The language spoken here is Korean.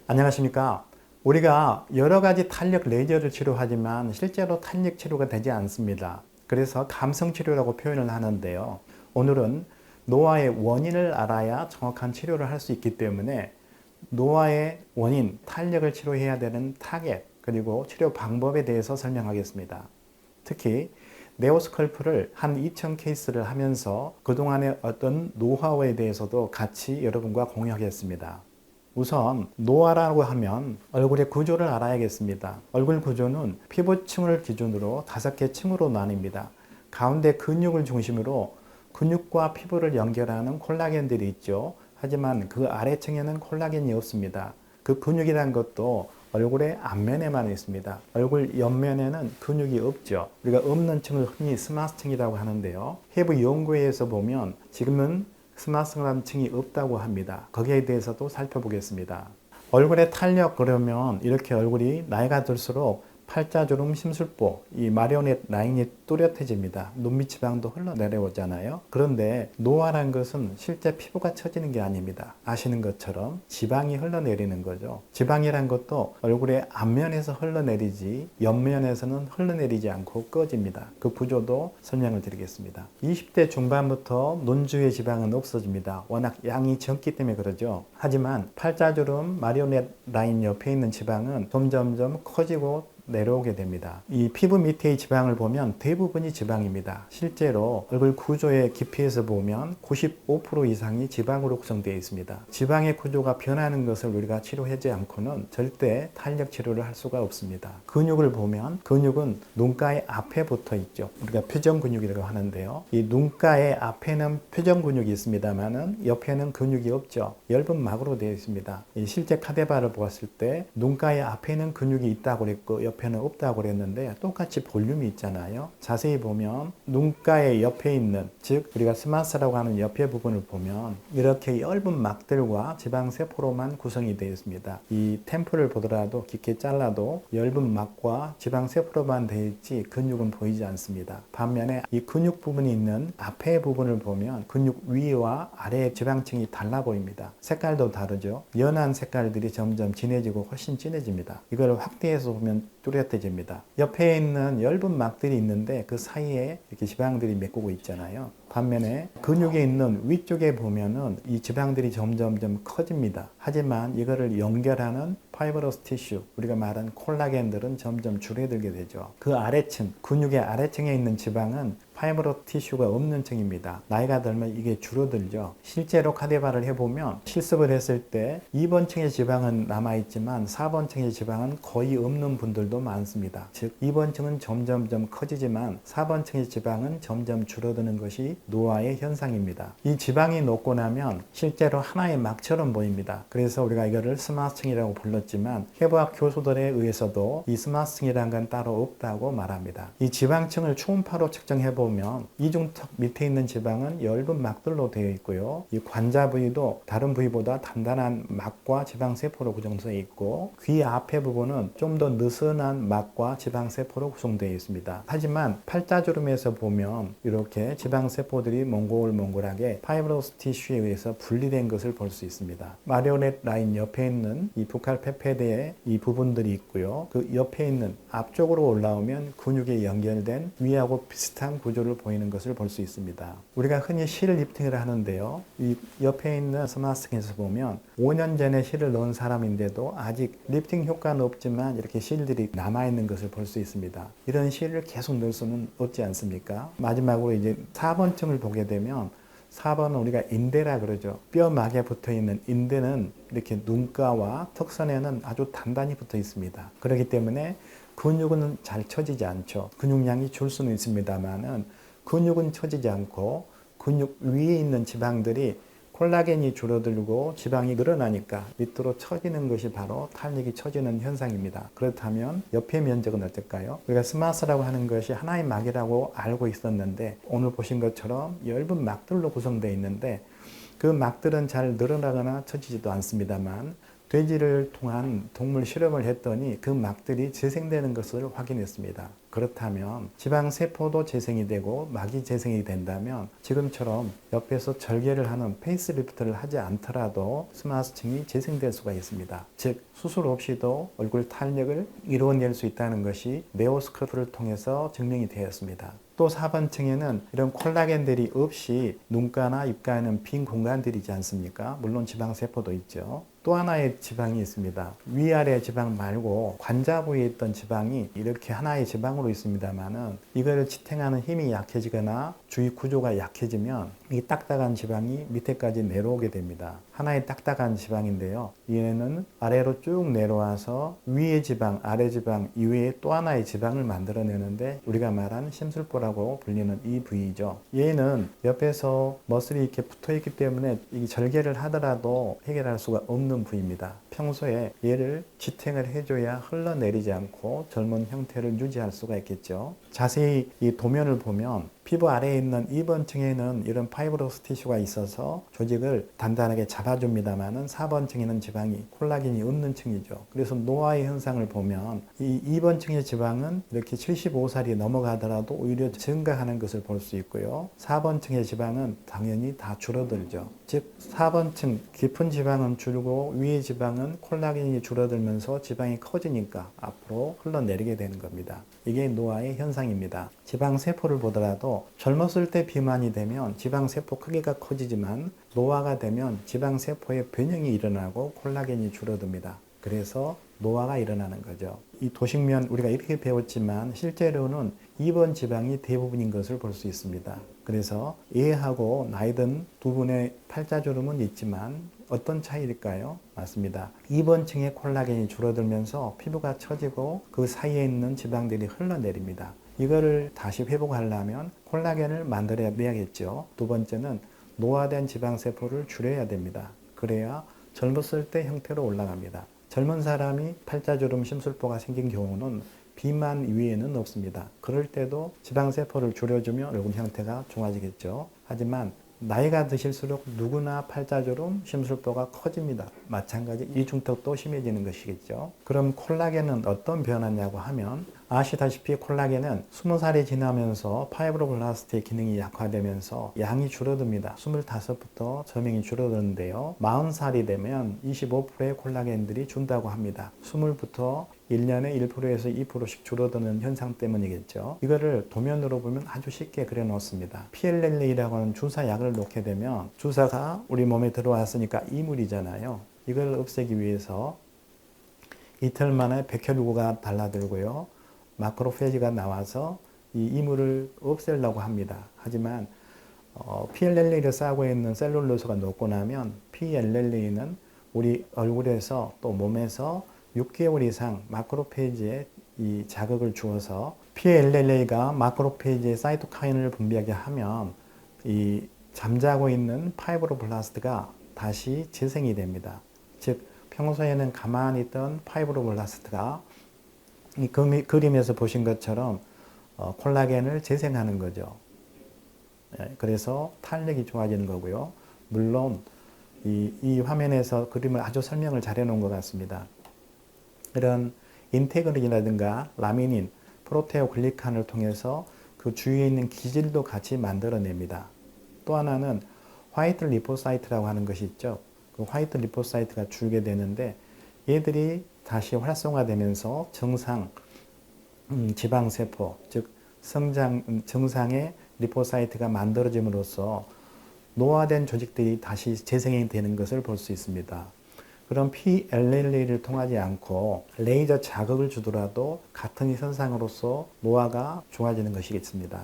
안녕하십니까. 우리가 여러 가지 탄력 레이저를 치료하지만 실제로 탄력 치료가 되지 않습니다. 그래서 감성 치료라고 표현을 하는데요. 오늘은 노화의 원인을 알아야 정확한 치료를 할 수 있기 때문에 노화의 원인, 탄력을 치료해야 되는 타겟, 그리고 치료 방법에 대해서 설명하겠습니다. 특히 네오스컬프를 한 2000 케이스를 하면서 그동안의 어떤 노하우에 대해서도 같이 여러분과 공유하겠습니다. 우선 노화라고 하면 얼굴의 구조를 알아야겠습니다. 얼굴 구조는 피부층을 기준으로 5개 층으로 나뉩니다. 가운데 근육을 중심으로 근육과 피부를 연결하는 콜라겐들이 있죠. 하지만 그 아래층에는 콜라겐이 없습니다. 그 근육이란 것도 얼굴의 앞면에만 있습니다. 얼굴 옆면에는 근육이 없죠. 우리가 없는 층을 흔히 스마스층이라고 하는데요. 해부 연구에서 보면 지금은 스마스라는 층이 없다고 합니다. 거기에 대해서도 살펴보겠습니다. 얼굴의 탄력 그러면 이렇게 얼굴이 나이가 들수록 팔자주름, 심술보, 이 마리오넷 라인이 뚜렷해집니다. 눈밑 지방도 흘러내려오잖아요. 그런데 노화란 것은 실제 피부가 처지는 게 아닙니다. 아시는 것처럼 지방이 흘러내리는 거죠. 지방이란 것도 얼굴의 앞면에서 흘러내리지 옆면에서는 흘러내리지 않고 꺼집니다. 그 구조도 설명을 드리겠습니다. 20대 중반부터 눈 주위의 지방은 없어집니다. 워낙 양이 적기 때문에 그러죠. 하지만 팔자주름, 마리오넷 라인 옆에 있는 지방은 점점점 커지고 내려오게 됩니다. 이 피부 밑의 지방을 보면 대부분이 지방입니다. 실제로 얼굴 구조의 깊이에서 보면 95% 이상이 지방으로 구성되어 있습니다. 지방의 구조가 변하는 것을 우리가 치료하지 않고는 절대 탄력 치료를 할 수가 없습니다. 근육을 보면 근육은 눈가의 앞에 붙어 있죠. 우리가 표정 근육이라고 하는데요. 이 눈가의 앞에는 표정 근육이 있습니다만은 옆에는 근육이 없죠. 엷은 막으로 되어 있습니다. 이 실제 카데바를 보았을 때 눈가의 앞에는 근육이 있다고 그랬고 옆에는 없다고 그랬는데 똑같이 볼륨이 있잖아요. 자세히 보면 눈가의 옆에 있는, 즉 우리가 스마스라고 하는 옆에 부분을 보면 이렇게 엷은 막들과 지방세포로만 구성이 되어 있습니다. 이 템플을 보더라도 깊게 잘라도 엷은 막과 지방세포로만 되어 있지 근육은 보이지 않습니다. 반면에 이 근육 부분이 있는 앞에 부분을 보면 근육 위와 아래의 지방층이 달라 보입니다. 색깔도 다르죠. 연한 색깔들이 점점 진해지고 훨씬 진해집니다. 이걸 확대해서 보면 뚜렷해집니다. 옆에 있는 엷은 막들이 있는데 그 사이에 이렇게 지방들이 메꾸고 있잖아요. 반면에 근육에 있는 위쪽에 보면은 이 지방들이 점점점 커집니다. 하지만 이거를 연결하는 파이브러스 티슈, 우리가 말한 콜라겐들은 점점 줄어들게 되죠. 그 아래층, 근육의 아래층에 있는 지방은 파이브러스 티슈가 없는 층입니다. 나이가 들면 이게 줄어들죠. 실제로 카데바를 해보면 실습을 했을 때 2번 층의 지방은 남아있지만 4번 층의 지방은 거의 없는 분들도 많습니다. 즉 2번 층은 점점점 커지지만 4번 층의 지방은 점점 줄어드는 것이 노화의 현상입니다. 이 지방이 녹고 나면 실제로 하나의 막처럼 보입니다. 그래서 우리가 이거를 스마스층이라고 불렀지만 해부학 교수들에 의해서도 이 스마스층이라는 건 따로 없다고 말합니다. 이 지방층을 초음파로 측정해보면 이중턱 밑에 있는 지방은 엷은 막들로 되어 있고요. 이 관자 부위도 다른 부위보다 단단한 막과 지방세포로 구성되어 있고 귀 앞에 부분은 좀 더 느슨한 막과 지방세포로 구성되어 있습니다. 하지만 팔자주름에서 보면 이렇게 지방세포들이 몽골몽골하게 파이브러스 티슈에 의해서 분리된 것을 볼 수 있습니다. 마리오넷 라인 옆에 있는 이 부칼 페페데의 이 부분들이 있고요. 그 옆에 있는 앞쪽으로 올라오면 근육에 연결된 위하고 비슷한 구조를 보이는 것을 볼 수 있습니다. 우리가 흔히 실 리프팅을 하는데요. 이 옆에 있는 스마스층에서 보면 5년 전에 실을 넣은 사람인데도 아직 리프팅 효과는 없지만 이렇게 실들이 남아있는 것을 볼 수 있습니다. 이런 실을 계속 넣을 수는 없지 않습니까? 마지막으로 이제 4번 층을 보게 되면 4번은 우리가 인대라 그러죠. 뼈막에 붙어 있는 인대는 이렇게 눈가와 턱선에는 아주 단단히 붙어 있습니다. 그렇기 때문에 근육은 잘 처지지 않죠. 근육량이 줄 수는 있습니다만은 근육은 처지지 않고 근육 위에 있는 지방들이 콜라겐이 줄어들고 지방이 늘어나니까 밑으로 처지는 것이 바로 탄력이 처지는 현상입니다. 그렇다면 옆의 면적은 어떨까요? 우리가 스마스라고 하는 것이 하나의 막이라고 알고 있었는데 오늘 보신 것처럼 엷은 막들로 구성되어 있는데 그 막들은 잘 늘어나거나 처지지도 않습니다만 돼지를 통한 동물 실험을 했더니 그 막들이 재생되는 것을 확인했습니다. 그렇다면 지방세포도 재생이 되고 막이 재생이 된다면 지금처럼 옆에서 절개를 하는 페이스리프트를 하지 않더라도 스마스층이 재생될 수가 있습니다. 즉 수술 없이도 얼굴 탄력을 이루어낼 수 있다는 것이 네오스컬프를 통해서 증명이 되었습니다. 또 4번층에는 이런 콜라겐들이 없이 눈가나 입가에는 빈 공간들이지 않습니까? 물론 지방세포도 있죠. 또 하나의 지방이 있습니다. 위아래 지방 말고 관자 부위에 있던 지방이 이렇게 하나의 지방으로 있습니다만은 이거를 지탱하는 힘이 약해지거나 주위 구조가 약해지면 이 딱딱한 지방이 밑에까지 내려오게 됩니다. 하나의 딱딱한 지방인데요. 얘는 아래로 쭉 내려와서 위의 지방, 아래 지방 이외에 또 하나의 지방을 만들어내는데 우리가 말한 심술보라고 불리는 이 부위죠. 얘는 옆에서 머슬이 이렇게 붙어있기 때문에 이 절개를 하더라도 해결할 수가 없는 부위입니다. 평소에 얘를 지탱을 해줘야 흘러내리지 않고 젊은 형태를 유지할 수가 있겠죠. 자세히 이 도면을 보면 피부 아래에 있는 2번 층에는 이런 파이브러스 티슈가 있어서 조직을 단단하게 잡아줍니다만은 4번 층에는 지방이 콜라겐이 없는 층이죠. 그래서 노화의 현상을 보면 이 2번 층의 지방은 이렇게 75살이 넘어가더라도 오히려 증가하는 것을 볼 수 있고요. 4번 층의 지방은 당연히 다 줄어들죠. 즉 4번 층 깊은 지방은 줄고 위의 지방은 콜라겐이 줄어들면서 지방이 커지니까 앞으로 흘러내리게 되는 겁니다. 이게 노화의 현상입니다. 지방세포를 보더라도 젊었을 때 비만이 되면 지방세포 크기가 커지지만 노화가 되면 지방세포의 변형이 일어나고 콜라겐이 줄어듭니다. 그래서 노화가 일어나는 거죠. 이 도식면 우리가 이렇게 배웠지만 실제로는 2번 지방이 대부분인 것을 볼 수 있습니다. 그래서 얘하고 나이든 두 분의 팔자주름은 있지만 어떤 차이일까요? 맞습니다. 2번 층의 콜라겐이 줄어들면서 피부가 처지고 그 사이에 있는 지방들이 흘러내립니다. 이거를 다시 회복하려면 콜라겐을 만들어내야겠죠. 두 번째는 노화된 지방세포를 줄여야 됩니다. 그래야 젊었을 때 형태로 올라갑니다. 젊은 사람이 팔자주름 심술보가 생긴 경우는 비만 이외에는 없습니다. 그럴 때도 지방세포를 줄여주면 얼굴 형태가 좋아지겠죠. 하지만 나이가 드실수록 누구나 팔자주름, 심술보가 커집니다. 마찬가지 이중턱도 심해지는 것이겠죠. 그럼 콜라겐은 어떤 변화냐고 하면 아시다시피 콜라겐은 20살이 지나면서 파이브로블라스트의 기능이 약화되면서 양이 줄어듭니다. 25부터 점행이 줄어드는데요. 40살이 되면 25%의 콜라겐들이 준다고 합니다. 20부터 1년에 1%에서 2%씩 줄어드는 현상 때문이겠죠. 이거를 도면으로 보면 아주 쉽게 그려놓습니다. PLLA라고 하는 주사약을 놓게 되면 주사가 우리 몸에 들어왔으니까 이물이잖아요. 이걸 없애기 위해서 이틀 만에 백혈구가 달라들고요. 마크로페이지가 나와서 이 이물을 없애려고 합니다. 하지만 PLLA를 싸고 있는 셀룰로스가 녹고 나면 PLLA는 우리 얼굴에서 또 몸에서 6개월 이상 마크로페이지에 이 자극을 주어서 PLLA가 마크로페이지에 사이토카인을 분비하게 하면 이 잠자고 있는 파이브로블라스트가 다시 재생이 됩니다. 즉 평소에는 가만히 있던 파이브로블라스트가 이 그림에서 보신 것처럼 콜라겐을 재생하는 거죠. 그래서 탄력이 좋아지는 거고요. 물론 이 화면에서 그림을 아주 설명을 잘 해놓은 것 같습니다. 이런 인테그린이라든가 라미닌, 프로테오글리칸을 통해서 그 주위에 있는 기질도 같이 만들어냅니다. 또 하나는 화이트 리포사이트라고 하는 것이 있죠. 그 화이트 리포사이트가 줄게 되는데 얘들이 다시 활성화되면서 정상 지방세포, 즉 정상의 리포사이트가 만들어짐으로써 노화된 조직들이 다시 재생이 되는 것을 볼 수 있습니다. 그럼 PLLA를 통하지 않고 레이저 자극을 주더라도 같은 현상으로서 노화가 좋아지는 것이겠습니다.